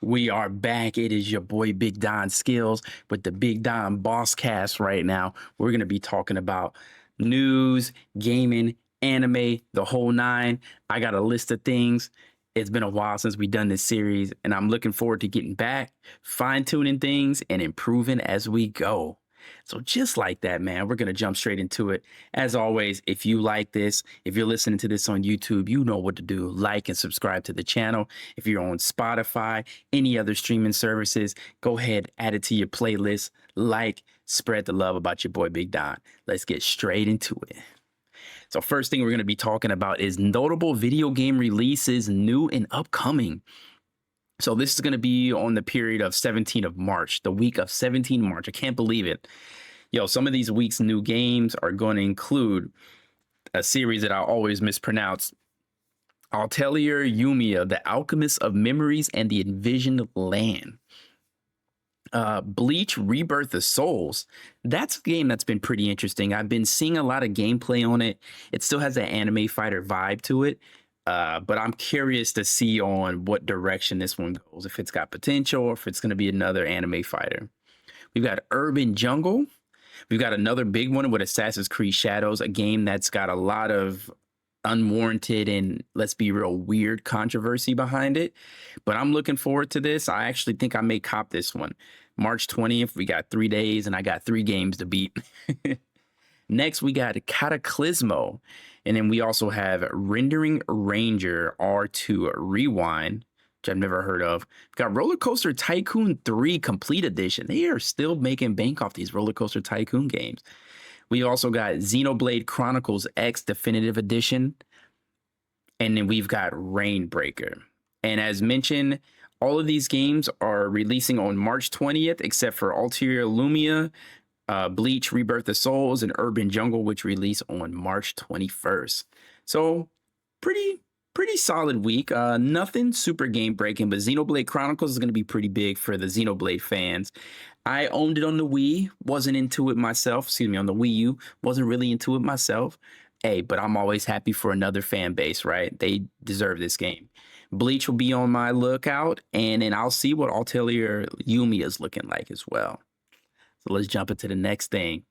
We are back. It is your boy BigDonSkillz with the Big Don Boss Cast right now. We're going to be talking about news, gaming, anime, the whole nine. I got a list of things. It's been a while since we've done this series, and I'm looking forward to getting back, fine-tuning things, and improving as we go. So just like that, man, we're going to jump straight into it. As always, if you like this, if you're listening to this on YouTube, you know what to do. Like and subscribe to the channel. If you're on Spotify, any other streaming services, go ahead, add it to your playlist. Like, spread the love about your boy Big Don. Let's get straight into it. So first thing we're going to be talking about is notable video game releases, new and upcoming. So this is going to be on the period of 17th of March, the week of 17 March. I can't believe it. Yo, some of these week's new games are going to include a series that I always mispronounce. Atelier Yumiya, The Alchemist of Memories and the Envisioned Land. Bleach Rebirth of Souls. That's a game that's been pretty interesting. I've been seeing a lot of gameplay on it. It still has an anime fighter vibe to it. But I'm curious to see on what direction this one goes, if it's got potential or if it's going to be another anime fighter. We've got Urban Jungle. We've got another big one with Assassin's Creed Shadows, a game that's got a lot of unwarranted and, let's be real, weird controversy behind it. But I'm looking forward to this. I actually think I may cop this one. March 20th, we got 3 days and I got 3 games to beat. Next, we got Cataclysmo. And then we also have Rendering Ranger R2 Rewind, which I've never heard of. We've got Roller Coaster Tycoon 3 Complete Edition. They are still making bank off these Roller Coaster Tycoon games. We also got Xenoblade Chronicles X Definitive Edition. And then we've got Rainbreaker. And as mentioned, all of these games are releasing on March 20th, except for Altair Lumia, Bleach Rebirth of Souls, and Urban Jungle, which release on March 21st. So pretty solid week. Nothing super game breaking, but Xenoblade Chronicles is going to be pretty big for the Xenoblade fans. I owned it on the Wii, wasn't into it myself. Excuse me, on the Wii U, wasn't really into it myself. Hey, but I'm always happy for another fan base, right? They deserve this game. Bleach will be on my lookout, and then I'll see what Atelier Yumiya is looking like as well. So let's jump into the next thing.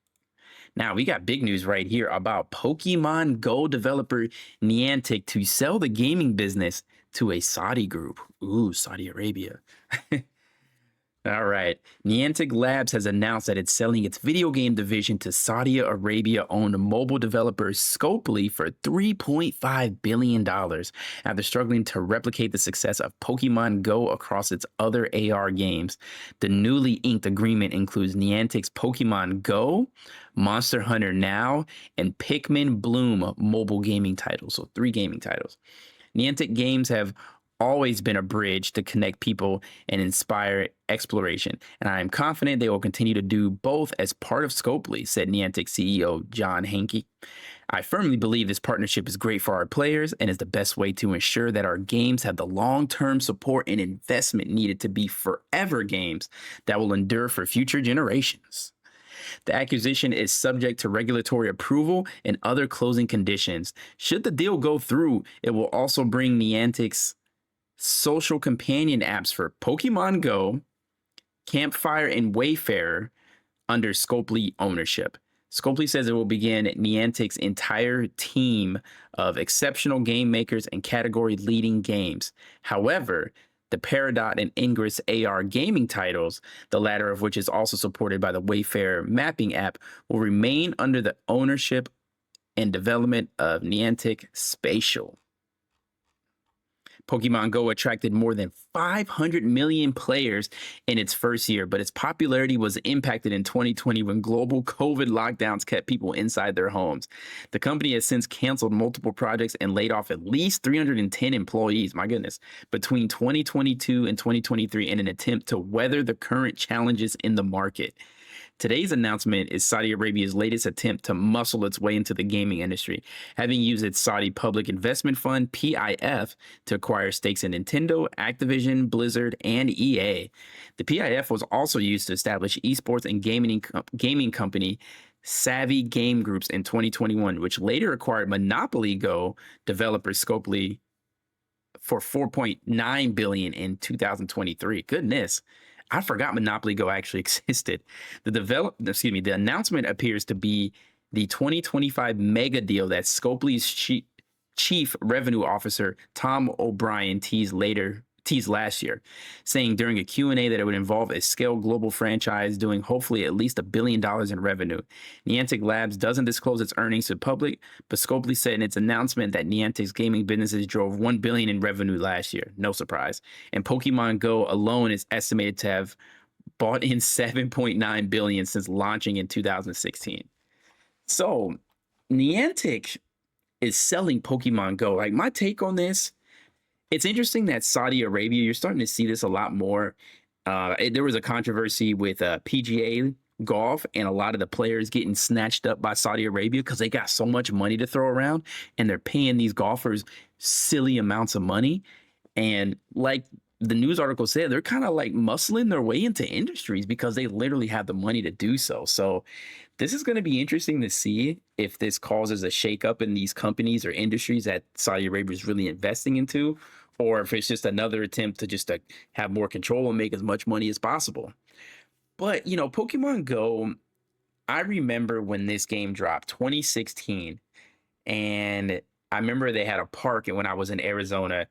Now, we got big news right here about Pokemon Go developer Niantic to sell the gaming business to a Saudi group. Ooh, Saudi Arabia. All right. Niantic Labs has announced that it's selling its video game division to Saudi Arabia-owned mobile developer Scopely for $3.5 billion after struggling to replicate the success of Pokemon Go across its other AR games. The newly inked agreement includes Niantic's Pokemon Go, Monster Hunter Now, and Pikmin Bloom mobile gaming titles. So 3 gaming titles. Niantic games have always been a bridge to connect people and inspire exploration, and I am confident they will continue to do both as part of Scopely, said Niantic CEO John Hanke. I firmly believe this partnership is great for our players and is the best way to ensure that our games have the long-term support and investment needed to be forever games that will endure for future generations. The acquisition is subject to regulatory approval and other closing conditions. Should the deal go through, it will also bring Niantic's social companion apps for Pokemon Go, Campfire, and Wayfarer under Scopely ownership. Scopely says it will begin Niantic's entire team of exceptional game makers and category-leading games. However, the Peridot and Ingress AR gaming titles, the latter of which is also supported by the Wayfarer mapping app, will remain under the ownership and development of Niantic Spatial. Pokemon Go attracted more than 500 million players in its first year, but its popularity was impacted in 2020 when global COVID lockdowns kept people inside their homes. The company has since canceled multiple projects and laid off at least 310 employees, my goodness, between 2022 and 2023 in an attempt to weather the current challenges in the market. Today's announcement is Saudi Arabia's latest attempt to muscle its way into the gaming industry, having used its Saudi Public Investment Fund, PIF, to acquire stakes in Nintendo, Activision, Blizzard, and EA. The PIF was also used to establish esports and gaming company Savvy Game Groups in 2021, which later acquired Monopoly Go developer Scopely for 4.9 billion in 2023. Goodness. I forgot Monopoly Go actually existed. The announcement appears to be the 2025 mega deal that Scopely's chief revenue officer Tom O'Brien teased last year, saying during a Q&A that it would involve a scale global franchise doing hopefully at least $1 billion in revenue. Niantic Labs doesn't disclose its earnings to the public, but Scopely said in its announcement that Niantic's gaming businesses drove $1 billion in revenue last year. No surprise. And Pokemon Go alone is estimated to have bought in $7.9 billion since launching in 2016. So Niantic is selling Pokemon Go. Like, my take on this, it's interesting that Saudi Arabia, you're starting to see this a lot more. There was a controversy with PGA golf and a lot of the players getting snatched up by Saudi Arabia because they got so much money to throw around and they're paying these golfers silly amounts of money. And like the news article said, they're kind of like muscling their way into industries because they literally have the money to do so. So this is going to be interesting to see if this causes a shakeup in these companies or industries that Saudi Arabia is really investing into, or if it's just another attempt to just have more control and make as much money as possible. But, you know, Pokemon Go, I remember when this game dropped, 2016, and I remember they had a park when I was in Arizona,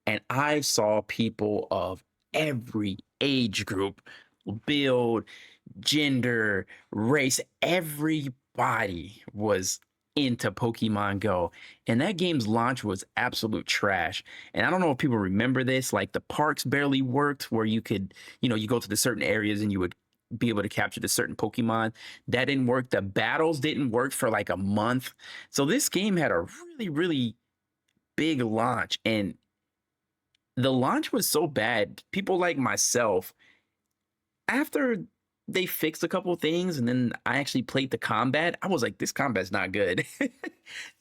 and I saw people of every age group, build, gender, race, everybody was into Pokemon Go. And that game's launch was absolute trash. And I don't know if people remember this, like the parks barely worked where you could, you know, you go to the certain areas and you would be able to capture the certain Pokemon. That didn't work. The battles didn't work for like a month. So this game had a really, really big launch. And the launch was so bad, people like myself, after they fixed a couple of things and then I actually played the combat, I was like, this combat's not good.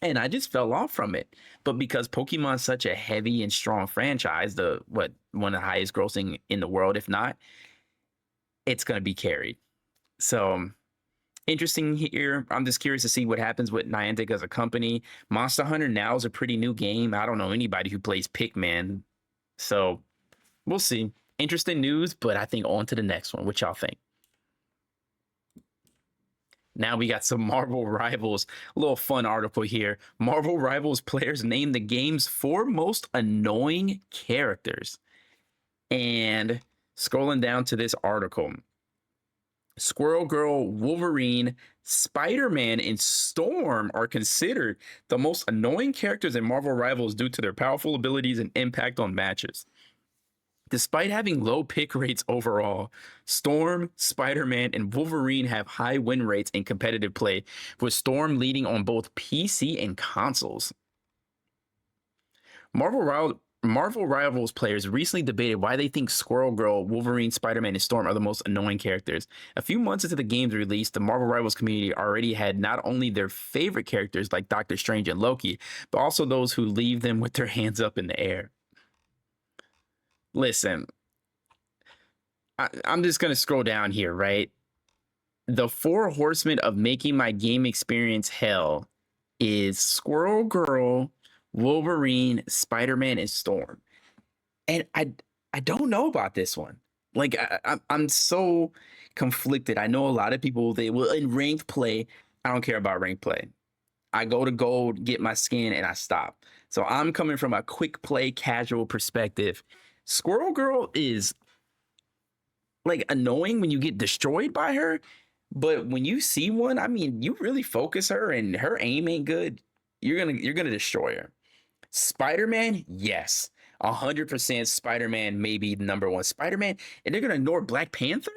And I just fell off from it. But because Pokemon's such a heavy and strong franchise, one of the highest grossing in the world, if not, it's going to be carried. So interesting here. I'm just curious to see what happens with Niantic as a company. Monster Hunter now is a pretty new game. I don't know anybody who plays Pikmin. So we'll see. Interesting news, but I think on to the next one. What y'all think? Now we got some Marvel Rivals. A little fun article here. Marvel Rivals players name the game's 4 most annoying characters. And scrolling down to this article, Squirrel Girl, Wolverine, Spider-Man, and Storm are considered the most annoying characters in Marvel Rivals due to their powerful abilities and impact on matches. Despite having low pick rates overall, Storm, Spider-Man, and Wolverine have high win rates in competitive play, with Storm leading on both PC and consoles. Marvel Rivals players recently debated why they think Squirrel Girl, Wolverine, Spider-Man, and Storm are the most annoying characters. A few months into the game's release, the Marvel Rivals community already had not only their favorite characters like Doctor Strange and Loki, but also those who leave them with their hands up in the air. Listen, I'm just going to scroll down here, right? The 4 horsemen of making my game experience hell is Squirrel Girl, Wolverine, Spider-Man, and Storm. And I don't know about this one. Like, I'm so conflicted. I know a lot of people, they will, in ranked play, I don't care about ranked play. I go to gold, get my skin, and I stop. So I'm coming from a quick play, casual perspective. Squirrel Girl is like annoying when you get destroyed by her, but when you see one, I mean, you really focus her and her aim ain't good, you're gonna destroy her. Spider-Man, yes, 100% Spider-Man may be the number one. Spider-Man, and they're gonna ignore Black Panther?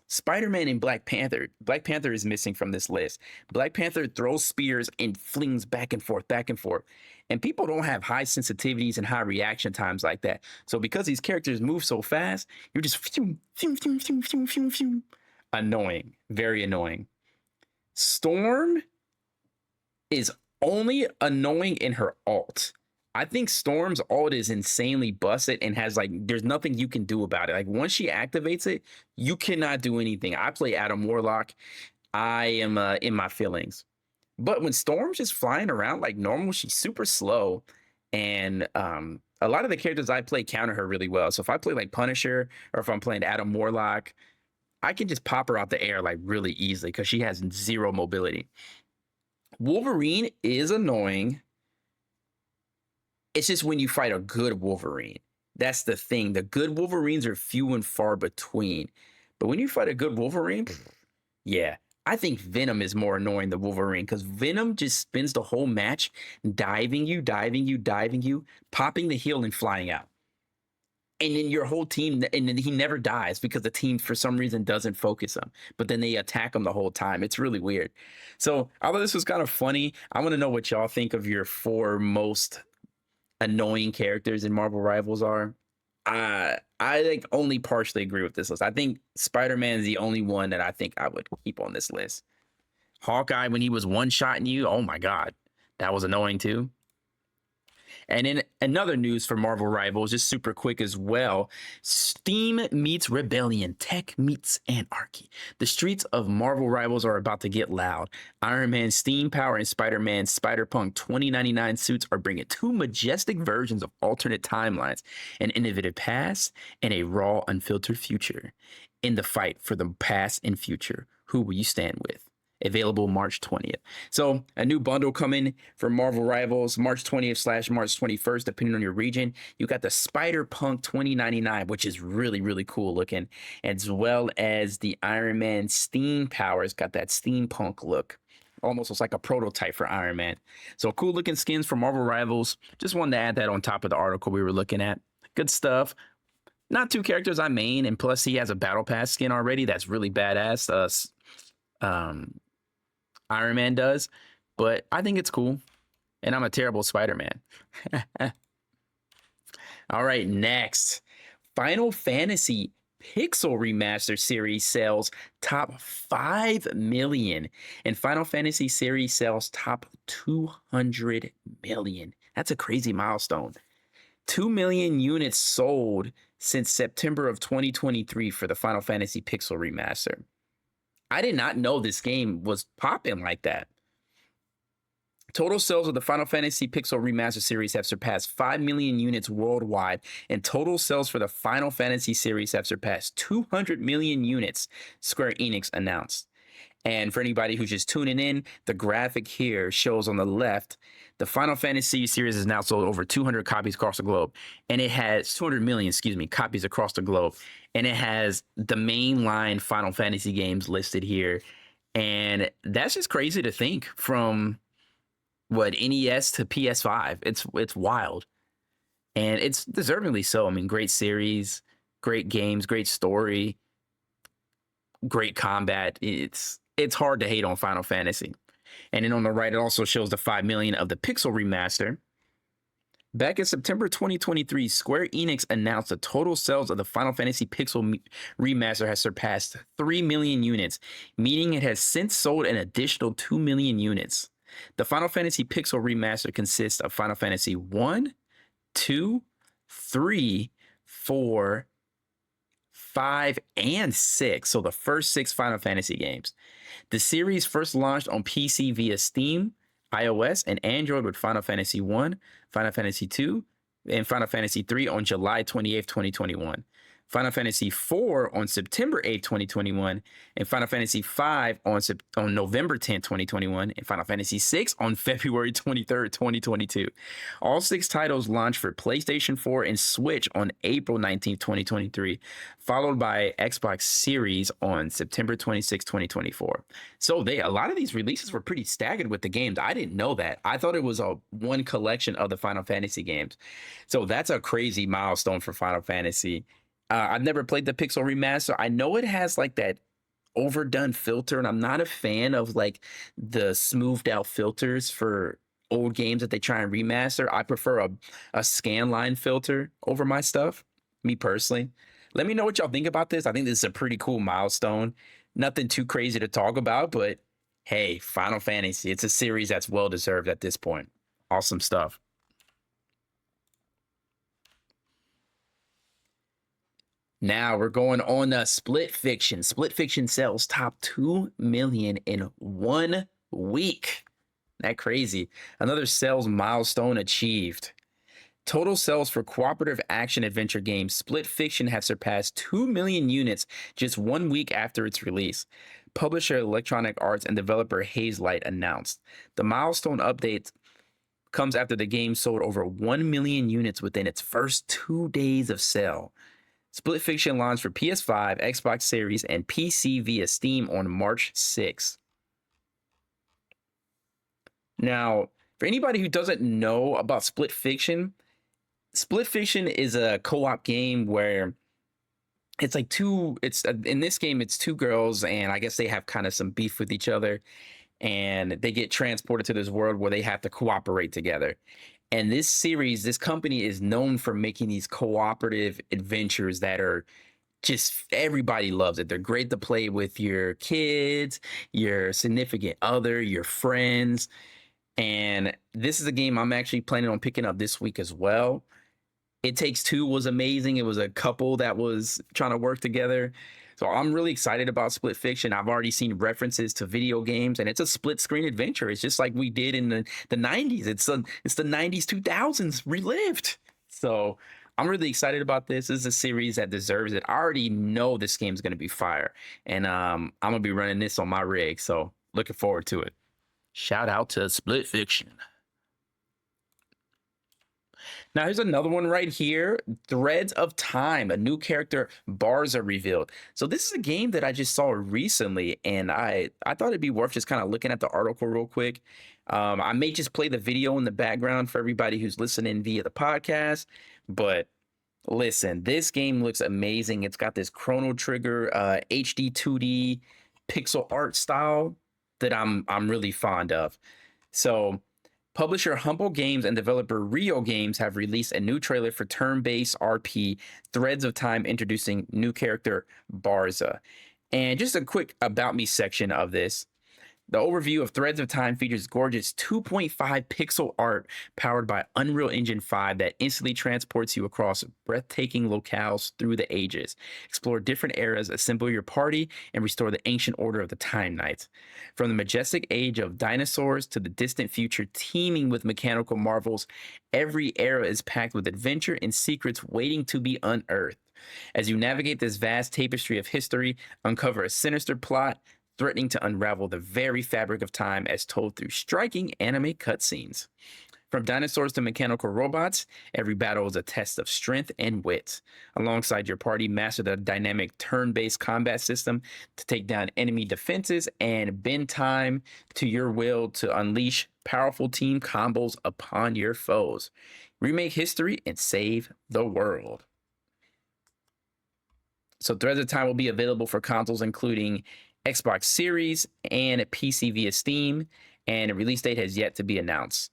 Spider-Man and Black Panther. Black Panther is missing from this list. Black Panther throws spears and flings back and forth, back and forth. And people don't have high sensitivities and high reaction times like that. So because these characters move so fast, you're just annoying, very annoying. Storm is only annoying in her ult. I think Storm's ult is insanely busted and has like, there's nothing you can do about it. Like once she activates it, you cannot do anything. I play Adam Warlock. I am in my feelings. But when Storm's just flying around like normal, she's super slow. And A lot of the characters I play counter her really well. So if I play like Punisher or if I'm playing Adam Warlock, I can just pop her out the air like really easily because she has 0 mobility. Wolverine is annoying. It's just when you fight a good Wolverine. That's the thing. The good Wolverines are few and far between. But when you fight a good Wolverine, yeah, I think Venom is more annoying than Wolverine because Venom just spends the whole match diving you, popping the heal and flying out. And then your whole team, and then he never dies because the team for some reason doesn't focus him, but then they attack him the whole time. It's really weird. So although this was kind of funny, I want to know what y'all think of your 4 most annoying characters in Marvel Rivals are. I like only partially agree with this list. I think Spider-Man is the only one that I think I would keep on this list. Hawkeye, when he was one-shotting you, oh my God, that was annoying too. And in another news for Marvel Rivals, just super quick as well, Steam meets Rebellion, tech meets anarchy. The streets of Marvel Rivals are about to get loud. Iron Man Steam Power and Spider-Man Spider-Punk 2099 suits are bringing 2 majestic versions of alternate timelines, an innovative past, and a raw, unfiltered future. In the fight for the past and future, who will you stand with? Available March 20th. So a new bundle coming for Marvel Rivals March 20th / March 21st, depending on your region. You got the Spider-Punk 2099, which is really, really cool looking, as well as the Iron Man Steam Power. It's got that steampunk look. Almost looks like a prototype for Iron Man. So cool looking skins for Marvel Rivals. Just wanted to add that on top of the article we were looking at. Good stuff. Not 2 characters I main, and plus he has a Battle Pass skin already. That's really badass. Iron Man does, but I think it's cool, and I'm a terrible Spider-Man. All right, next, Final Fantasy Pixel Remaster series sales top 5 million, and Final Fantasy series sales top 200 million. That's a crazy milestone. 2 million units sold since September of 2023 for the Final Fantasy Pixel Remaster. I did not know this game was popping like that. Total sales of the Final Fantasy Pixel Remaster series have surpassed 5 million units worldwide, and total sales for the Final Fantasy series have surpassed 200 million units, Square Enix announced. And for anybody who's just tuning in, the graphic here shows on the left, the Final Fantasy series has now sold over 200 copies across the globe, and it has 200 million, copies across the globe. And it has the mainline Final Fantasy games listed here. And that's just crazy to think from what, NES to PS5. It's wild. And it's deservingly so. I mean, great series, great games, great story, great combat. It's hard to hate on Final Fantasy. And then on the right, it also shows the 5 million of the Pixel Remaster. Back in September 2023, Square Enix announced the total sales of the Final Fantasy Pixel Remaster has surpassed 3 million units, meaning it has since sold an additional 2 million units. The Final Fantasy Pixel Remaster consists of Final Fantasy 1, 2, 3, 4, 5, and 6, so the first 6 Final Fantasy games. The series first launched on PC via Steam, iOS, and Android with Final Fantasy 1, Final Fantasy 2, and Final Fantasy 3 on July 28th, 2021. Final Fantasy 4 on September 8th, 2021, and Final Fantasy 5 on November 10th, 2021, and Final Fantasy 6 on February 23rd, 2022. All 6 titles launched for PlayStation 4 and Switch on April 19th, 2023, followed by Xbox Series on September 26th, 2024. So a lot of these releases were pretty staggered with the games. I didn't know that. I thought it was one collection of the Final Fantasy games. So that's a crazy milestone for Final Fantasy. I've never played the Pixel Remaster. I know it has like that overdone filter, and I'm not a fan of like the smoothed out filters for old games that they try and remaster. I prefer a scan line filter over my stuff, me personally. Let me know what y'all think about this. I think this is a pretty cool milestone. Nothing too crazy to talk about, but hey, Final Fantasy, it's a series that's well deserved at this point. Awesome stuff. Now we're going on Split Fiction. Split Fiction sells top 2 million in 1 week. That crazy. Another sales milestone achieved. Total sales for cooperative action adventure game Split Fiction have surpassed 2 million units just 1 week after its release. Publisher Electronic Arts and developer Hazelight announced. The milestone update comes after the game sold over 1 million units within its first 2 days of sale. Split Fiction launched for PS5, Xbox Series, and PC via Steam on March 6. Now, for anybody who doesn't know about Split Fiction is a co-op game where it's like in this game it's two girls, and I guess they have kind of some beef with each other, and they get transported to this world where they have to cooperate together. And this company is known for making these cooperative adventures that are just everybody loves it. They're great to play with your kids, your significant other, your friends. And this is a game I'm actually planning on picking up this week as well. It Takes Two was amazing. It was a couple that was trying to work together. So I'm really excited about Split Fiction. I've already seen references to video games, and it's a split screen adventure. It's just like we did in the 90s. It's the 90s, 2000s relived. So I'm really excited about this. This is a series that deserves it. I already know this game's going to be fire, and I'm going to be running this on my rig. So looking forward to it. Shout out to Split Fiction. Now, here's another one right here. Threads of Time, a new character, Barza, revealed. So this is a game that I just saw recently, and I thought it'd be worth just kind of looking at the article real quick. I may just play the video in the background for everybody who's listening via the podcast, but listen, this game looks amazing. It's got this Chrono Trigger HD 2D pixel art style that I'm really fond of. So publisher Humble Games and developer Rio Games have released a new trailer for turn-based RP Threads of Time, introducing new character Barza. And just a quick about me section of this. The overview of Threads of Time features gorgeous 2.5 pixel art powered by Unreal Engine 5 that instantly transports you across breathtaking locales through the ages. Explore different eras, assemble your party, and restore the ancient order of the Time Knights. From the majestic age of dinosaurs to the distant future teeming with mechanical marvels, every era is packed with adventure and secrets waiting to be unearthed. As you navigate this vast tapestry of history, uncover a sinister plot threatening to unravel the very fabric of time as told through striking anime cutscenes. From dinosaurs to mechanical robots, every battle is a test of strength and wit. Alongside your party, master the dynamic turn-based combat system to take down enemy defenses and bend time to your will to unleash powerful team combos upon your foes. Remake history and save the world. So Threads of Time will be available for consoles including Xbox Series and a PC via Steam, and a release date has yet to be announced.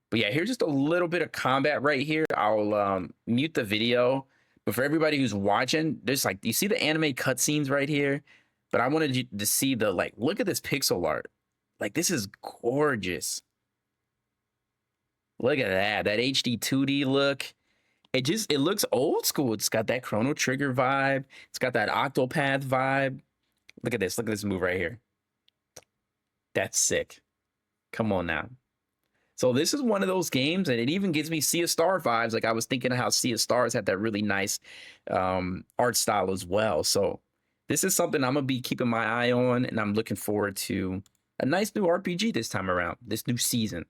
But yeah, here's just a little bit of combat right here. I'll mute the video, but for everybody who's watching, there's like, you see the anime cutscenes right here? But I wanted you to see the, like, look at this pixel art. Like, this is gorgeous. Look at that HD 2D look. It looks old school. It's got that Chrono Trigger vibe. It's got that Octopath vibe. Look at this move right here. That's sick. Come on now. So this is one of those games, and it even gives me Sea of Stars vibes. Like, I was thinking of how Sea of Stars had that really nice art style as well. So this is something I'm going to be keeping my eye on, and I'm looking forward to a nice new RPG this time around, this new season.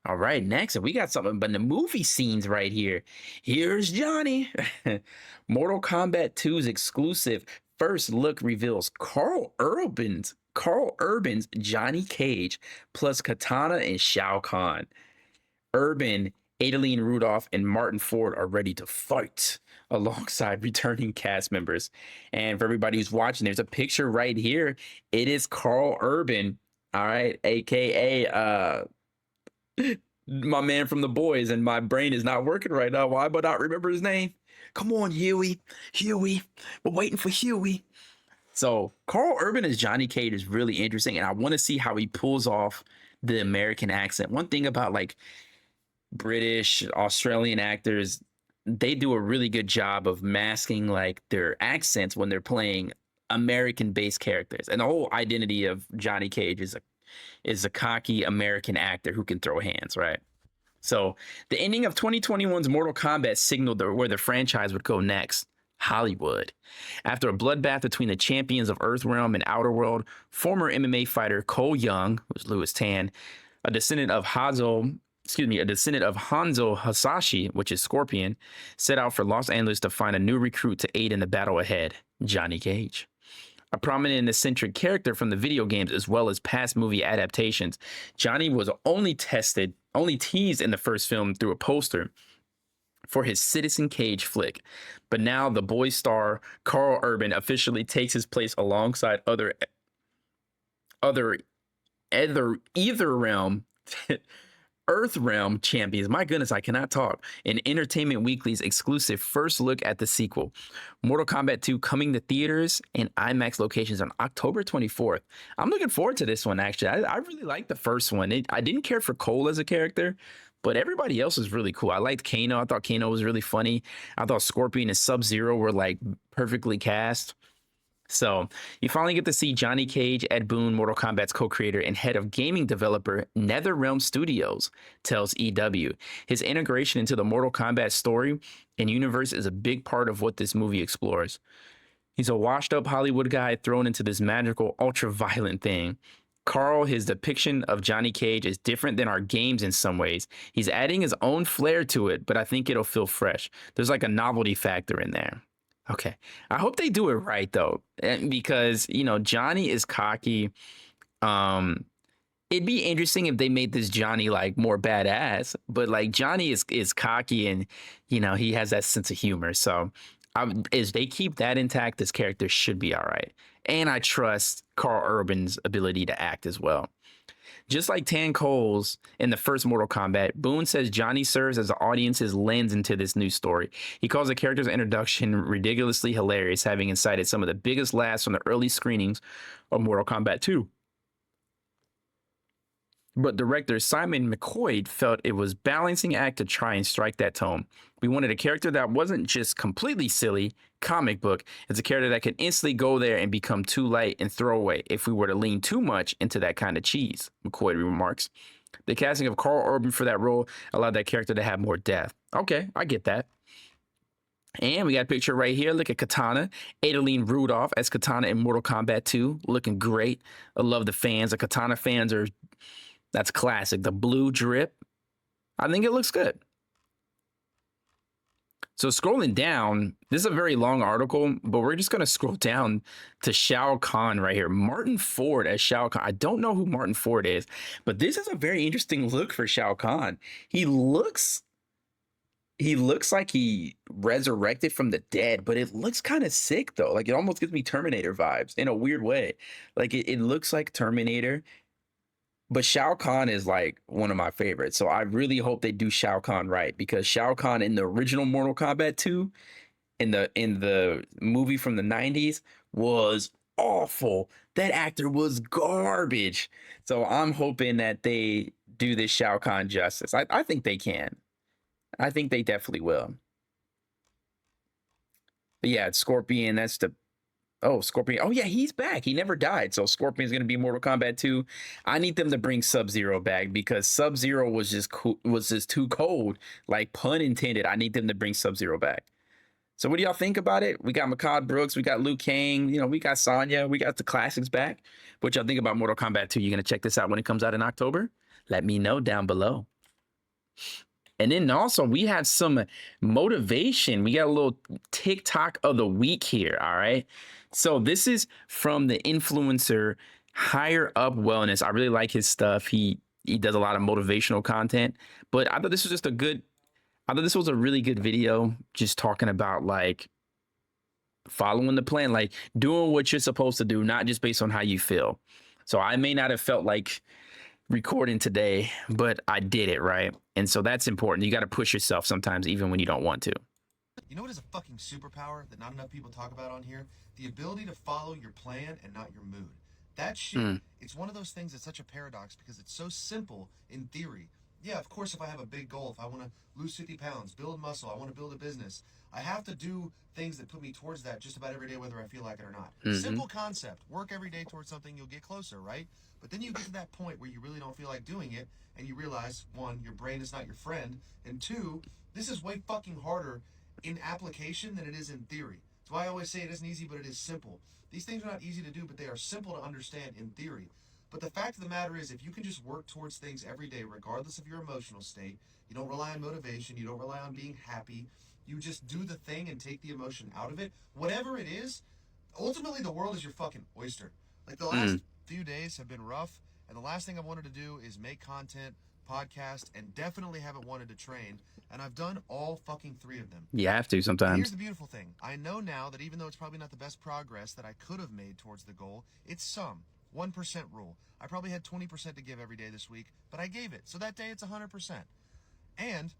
All right, next, we got something but the movie scenes right here. Here's Johnny. Mortal Kombat 2's exclusive first look reveals Carl Urban's Johnny Cage plus Katana and Shao Kahn. Urban, Adeline Rudolph, and Martin Ford are ready to fight alongside returning cast members. And for everybody who's watching, there's a picture right here. It is Carl Urban, all right, aka my man from The Boys, and my brain is not working right now. Why would I not remember his name? Come on, Huey. We're waiting for Huey. So Carl Urban as Johnny Cage is really interesting, and I want to see how he pulls off the American accent. One thing about like British, Australian actors, they do a really good job of masking like their accents when they're playing American-based characters. And the whole identity of Johnny Cage is is a cocky American actor who can throw hands, right? So the ending of 2021's Mortal Kombat signaled where the franchise would go next. Hollywood. After a bloodbath between the champions of Earthrealm and Outer World, former MMA fighter Cole Young, who's Louis Tan, a descendant of Hanzo Hasashi, which is Scorpion, set out for Los Angeles to find a new recruit to aid in the battle ahead, Johnny Cage. A prominent and eccentric character from the video games as well as past movie adaptations, Johnny was only teased in the first film through a poster for his Citizen Cage flick. But now the boy star Carl Urban officially takes his place alongside other either realm Earthrealm champions. My goodness, I cannot talk. In Entertainment Weekly's exclusive first look at the sequel, Mortal Kombat 2 coming to theaters and IMAX locations on October 24th. I'm looking forward to this one, actually. I really liked the first one. I didn't care for Cole as a character, but everybody else was really cool. I liked Kano. I thought Kano was really funny. I thought Scorpion and Sub-Zero were like perfectly cast. So you finally get to see Johnny Cage, Ed Boon, Mortal Kombat's co-creator and head of gaming developer NetherRealm Studios, tells EW. His integration into the Mortal Kombat story and universe is a big part of what this movie explores. He's a washed-up Hollywood guy thrown into this magical, ultra-violent thing. Carl, his depiction of Johnny Cage is different than our games in some ways. He's adding his own flair to it, but I think it'll feel fresh. There's like a novelty factor in there. Okay. I hope they do it right though, because Johnny is cocky. It'd be interesting if they made this Johnny like more badass, but like Johnny is cocky and he has that sense of humor. So as they keep that intact, this character should be all right. And I trust Carl Urban's ability to act as well. Just like Tan Cole's in the first Mortal Kombat, Boone says Johnny serves as the audience's lens into this new story. He calls the character's introduction ridiculously hilarious, having incited some of the biggest laughs from the early screenings of Mortal Kombat 2. But director Simon McQuoid felt it was a balancing act to try and strike that tone. We wanted a character that wasn't just completely silly, comic book. It's a character that could instantly go there and become too light and throwaway if we were to lean too much into that kind of cheese, McQuoid remarks. The casting of Carl Urban for that role allowed that character to have more depth. Okay, I get that. And we got a picture right here. Look at Katana. Adeline Rudolph as Katana in Mortal Kombat 2. Looking great. I love the fans. The Katana fans that's classic. The blue drip. I think it looks good. So scrolling down, this is a very long article, but we're just going to scroll down to Shao Kahn right here. Martin Ford as Shao Kahn. I don't know who Martin Ford is, but this is a very interesting look for Shao Kahn. He looks like he resurrected from the dead, but it looks kind of sick though. Like it almost gives me Terminator vibes in a weird way. Like it looks like Terminator. But Shao Kahn is like one of my favorites. So I really hope they do Shao Kahn right, because Shao Kahn in the original Mortal Kombat 2 in the movie from the 90s was awful. That actor was garbage. So I'm hoping that they do this Shao Kahn justice. I think they can. I think they definitely will. But yeah, it's Scorpion. That's the Scorpion. Oh, yeah, he's back. He never died. So Scorpion's going to be Mortal Kombat 2. I need them to bring Sub-Zero back because Sub-Zero was just too cold. Like, pun intended. I need them to bring Sub-Zero back. So what do y'all think about it? We got Makad Brooks. We got Liu Kang. We got Sonya. We got the classics back. What y'all think about Mortal Kombat 2? You're going to check this out when it comes out in October? Let me know down below. And then also we have some motivation. We got a little TikTok of the week here. All right. So this is from the influencer Higher Up Wellness. I really like his stuff. He does a lot of motivational content, but I thought this was a really good video, just talking about like following the plan, like doing what you're supposed to do, not just based on how you feel. So I may not have felt like recording today, but I did it, right? And so that's important. You got to push yourself sometimes, even when you don't want to. You know what is a fucking superpower that not enough people talk about on here? The ability to follow your plan and not your mood. That shit, it's one of those things that's such a paradox because it's so simple in theory, Yeah, of course, if I have a big goal, if I want to lose 50 pounds, build muscle, I want to build a business, I have to do things that put me towards that just about every day, whether I feel like it or not. Mm-hmm. Simple concept. Work every day towards something, you'll get closer, right? But then you get to that point where you really don't feel like doing it, and you realize, one, your brain is not your friend, and two, this is way fucking harder in application than it is in theory. That's why I always say it isn't easy, but it is simple. These things are not easy to do, but they are simple to understand in theory. But the fact of the matter is, if you can just work towards things every day, regardless of your emotional state, you don't rely on motivation, you don't rely on being happy, you just do the thing and take the emotion out of it, whatever it is, ultimately the world is your fucking oyster. Like the last few days have been rough, and the last thing I wanted to do is make content, podcast, and definitely haven't wanted to train, and I've done all fucking three of them. You have to And sometimes. here's the beautiful thing. I know now that even though it's probably not the best progress that I could have made towards the goal, it's some. 1% rule. I probably had 20% to give every day this week, but I gave it. So that day it's 100%. And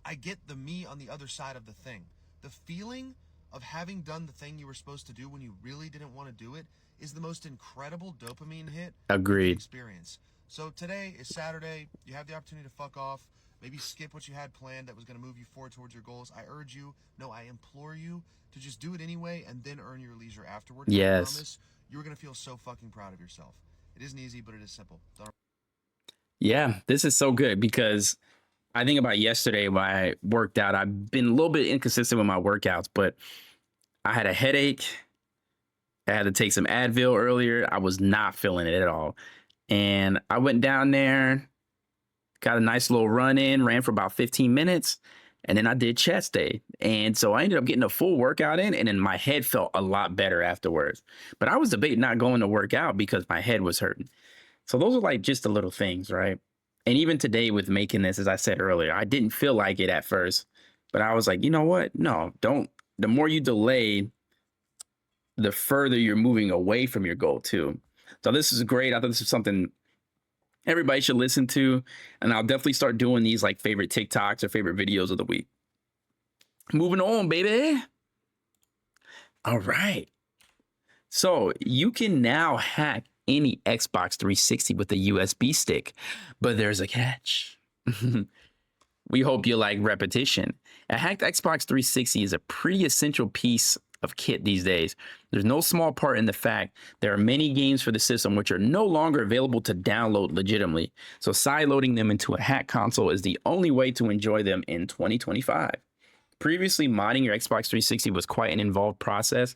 I get the me on the other side of the thing. The feeling of having done the thing you were supposed to do when you really didn't want to do it is the most incredible dopamine hit you can Agreed. experience. So today is Saturday. You have the opportunity to fuck off. Maybe skip what you had planned that was going to move you forward towards your goals. I urge you, no, I implore you to just do it anyway and then earn your leisure afterward. I Yes. promise you're going to feel so fucking proud of yourself. It isn't easy, but it is simple. Don't Yeah, this is so good because I think about yesterday when I worked out. I've been a little bit inconsistent with my workouts, but I had a headache. I had to take some Advil earlier. I was not feeling it at all. And I went down there, got a nice little run in, ran for about 15 minutes, and then I did chest day. And so I ended up getting a full workout in, and then my head felt a lot better afterwards. But I was debating not going to work out because my head was hurting. So those are like just the little things, right? And even today with making this, as I said earlier, I didn't feel like it at first, but I was like, you know what? No, don't. The more you delay, the further you're moving away from your goal too. So this is great. I thought this is something everybody should listen to. And I'll definitely start doing these like favorite TikToks or favorite videos of the week. Moving on, baby. All right. So you can now hack any Xbox 360 with a USB stick, but there's a catch. We hope you like repetition. A hacked Xbox 360 is a pretty essential piece of kit these days. There's no small part in the fact there are many games for the system which are no longer available to download legitimately. So sideloading them into a hack console is the only way to enjoy them in 2025. Previously, modding your Xbox 360 was quite an involved process,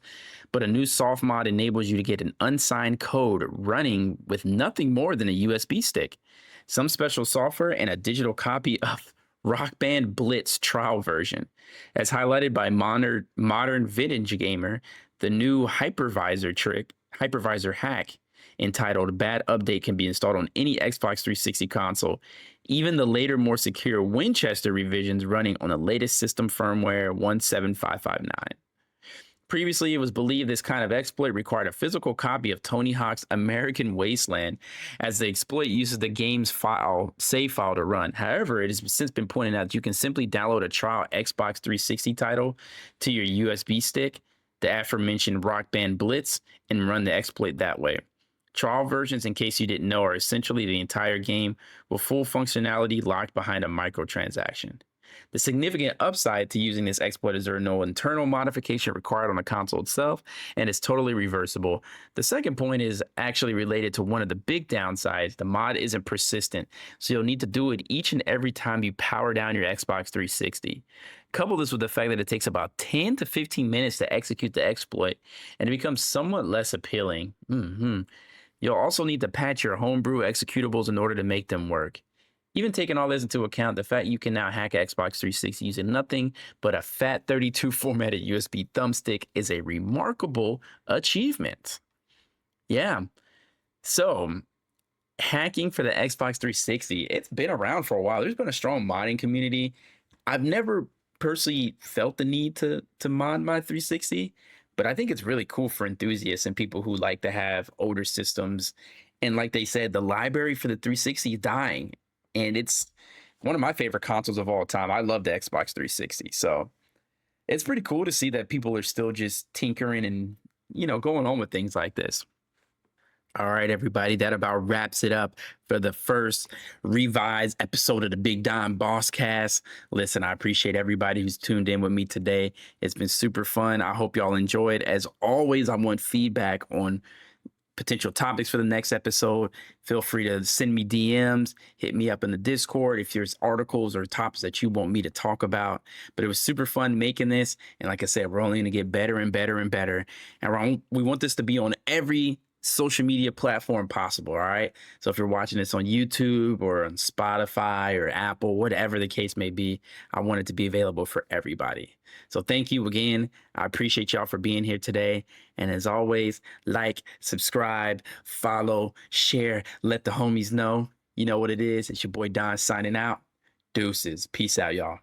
but a new soft mod enables you to get an unsigned code running with nothing more than a USB stick, some special software, and a digital copy of Rock Band Blitz trial version. As highlighted by modern vintage gamer, the new hypervisor hack entitled Bad Update can be installed on any Xbox 360 console, even the later more secure Winchester revisions running on the latest system firmware 17559. Previously, it was believed this kind of exploit required a physical copy of Tony Hawk's American Wasteland, as the exploit uses the game's save file to run. However, it has since been pointed out that you can simply download a trial Xbox 360 title to your USB stick, the aforementioned Rock Band Blitz, and run the exploit that way. Trial versions, in case you didn't know, are essentially the entire game with full functionality locked behind a microtransaction. The significant upside to using this exploit is there are no internal modification required on the console itself, and it's totally reversible. The second point is actually related to one of the big downsides. The mod isn't persistent, so you'll need to do it each and every time you power down your Xbox 360. Couple this with the fact that it takes about 10 to 15 minutes to execute the exploit, and it becomes somewhat less appealing. You'll also need to patch your homebrew executables in order to make them work. Even taking all this into account, the fact you can now hack Xbox 360 using nothing but a FAT32 formatted USB thumbstick is a remarkable achievement. Yeah. So, hacking for the Xbox 360, it's been around for a while. There's been a strong modding community. I've never personally felt the need to mod my 360, but I think it's really cool for enthusiasts and people who like to have older systems. And like they said, the library for the 360 is dying. And it's one of my favorite consoles of all time. I love the Xbox 360. So it's pretty cool to see that people are still just tinkering and, going on with things like this. All right, everybody, that about wraps it up for the first revised episode of the Big Don Boss Cast. Listen, I appreciate everybody who's tuned in with me today. It's been super fun. I hope y'all enjoyed. As always, I want feedback on potential topics for the next episode. Feel free to send me DMs, hit me up in the Discord if there's articles or topics that you want me to talk about. But it was super fun making this. And like I said, we're only going to get better and better and better. And we want this to be on every social media platform possible. All right. So if you're watching this on YouTube or on Spotify or Apple, whatever the case may be, I want it to be available for everybody. So thank you again. I appreciate y'all for being here today. And as always, like, subscribe, follow, share, let the homies know. You know what it is. It's your boy Don signing out. Deuces. Peace out, y'all.